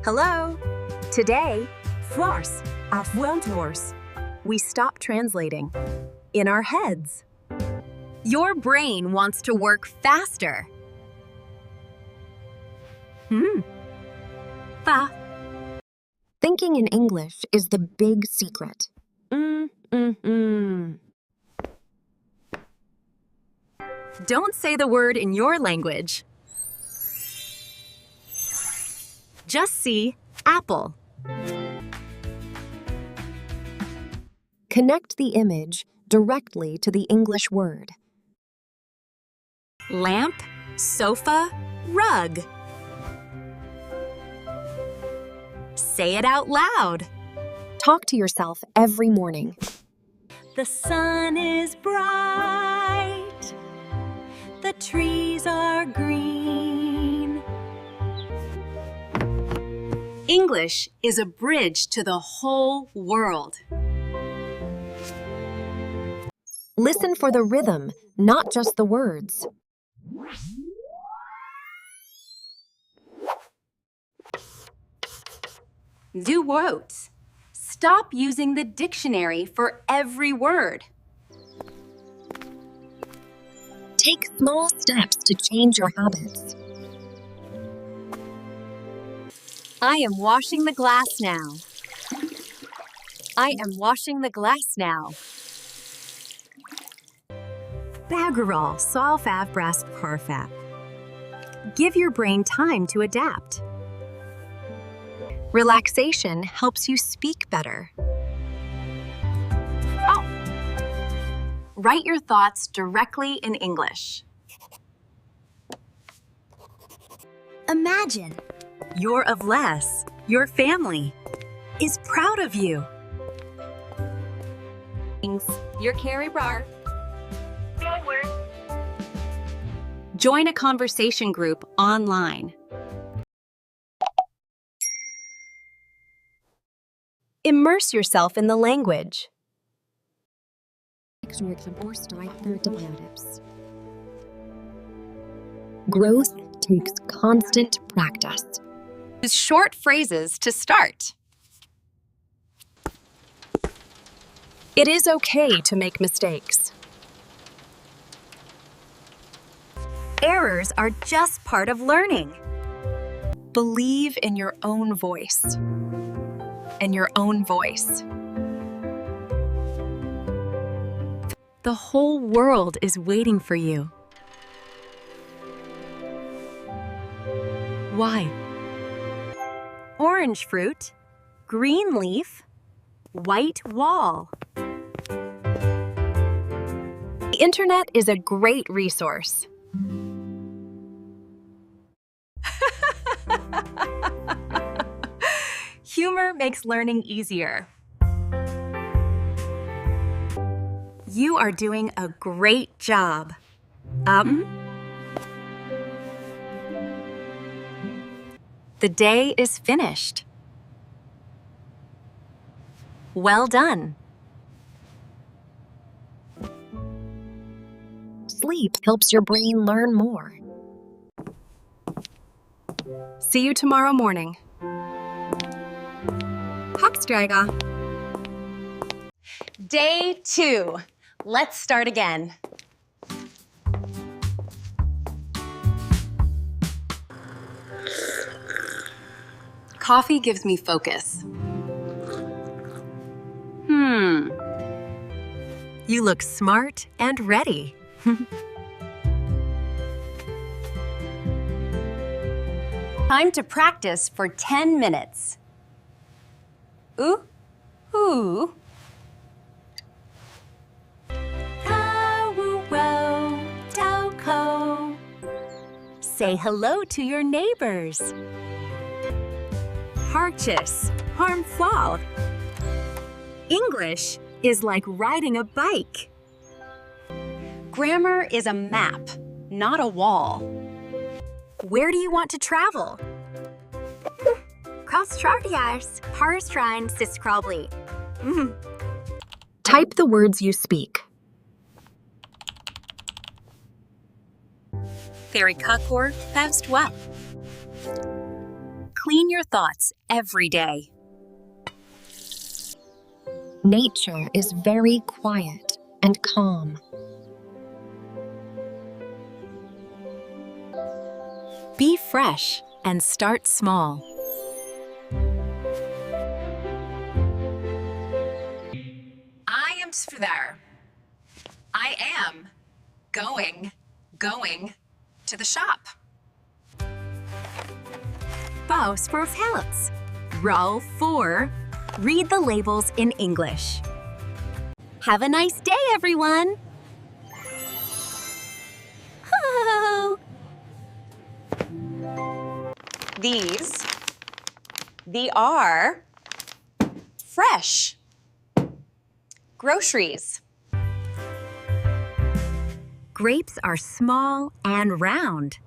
Hello. Today, force, a Fluent force. We stop translating in our heads. Your brain wants to work faster. Fa. Thinking in English is the big secret. Don't say the word in your language. Just see apple. Connect the image directly to the English word. Lamp, sofa, rug. Say it out loud. Talk to yourself every morning. The sun is bright. The trees are green. English is a bridge to the whole world. Listen for the rhythm, not just the words. Do quotes. Stop using the dictionary for every word. Take small steps to change your habits. I am washing the glass now. I am washing the glass now. Baggerall, solfav, brass, parfab. Give your brain time to adapt. Relaxation helps you speak better. Write your thoughts directly in English. Imagine you're of less. Your family is proud of you. You're Carrie Brar. Join a conversation group online. Immerse yourself in the language. Growth takes constant practice. Use short phrases to start. It is okay to make mistakes. Errors are just part of learning. Believe in your own voice. And your own voice. The whole world is waiting for you. Why? Orange fruit, green leaf, white wall. The internet is a great resource. Humor makes learning easier. You are doing a great job. The day is finished. Well done. Sleep helps your brain learn more. See you tomorrow morning. Hockstryga. Day 2. Let's start again. Coffee gives me focus. You look smart and ready. Time to practice for 10 minutes. Ooh, ooh. Say hello to your neighbors. Harchis, harmful. English is like riding a bike. Grammar is a map, not a wall. Where do you want to travel? Australias, Parstrine, Siskrobly. Type the words you speak. Ferry Kakor, Fevstwap. Clean your thoughts every day. Nature is very quiet and calm. Be fresh and start small. I am there. I am going to the shop. Paus for helps. Row 4. Read the labels in English. Have a nice day, everyone. Oh. They are fresh groceries. Grapes are small and round.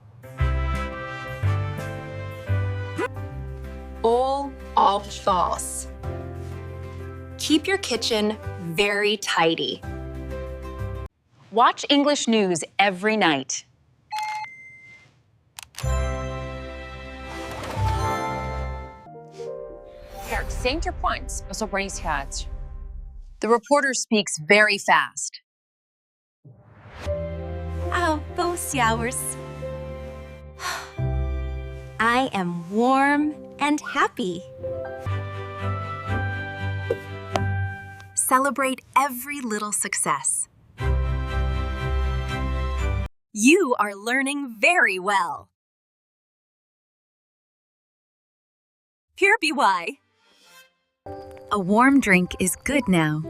All false. Keep your kitchen very tidy. Watch English news every night. Center points, особенность. The reporter speaks very fast. Oh, both hours. I am warm and happy. Celebrate every little success. You are learning very well. Pure BY. A warm drink is good now.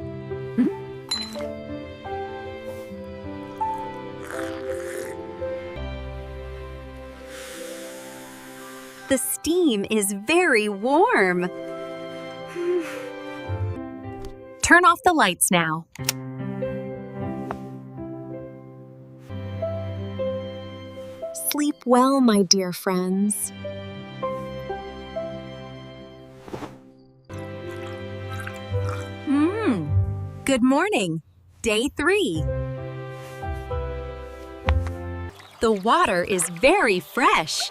The steam is very warm. Turn off the lights now. Sleep well, my dear friends. Good morning. Day 3. The water is very fresh.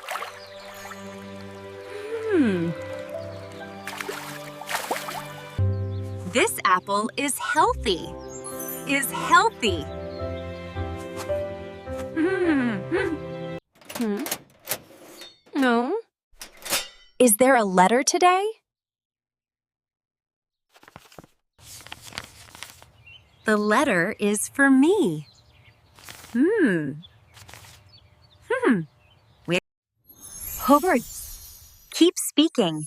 This apple is healthy. No. Is there a letter today? The letter is for me. Hobart, keep speaking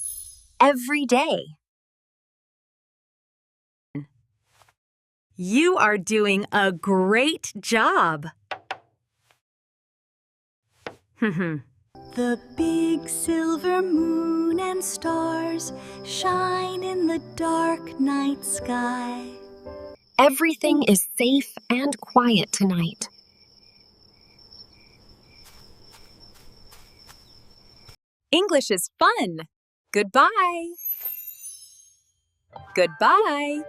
every day. You are doing a great job. The big silver moon and stars shine in the dark night sky. Everything is safe and quiet tonight. English is fun. Goodbye. Goodbye.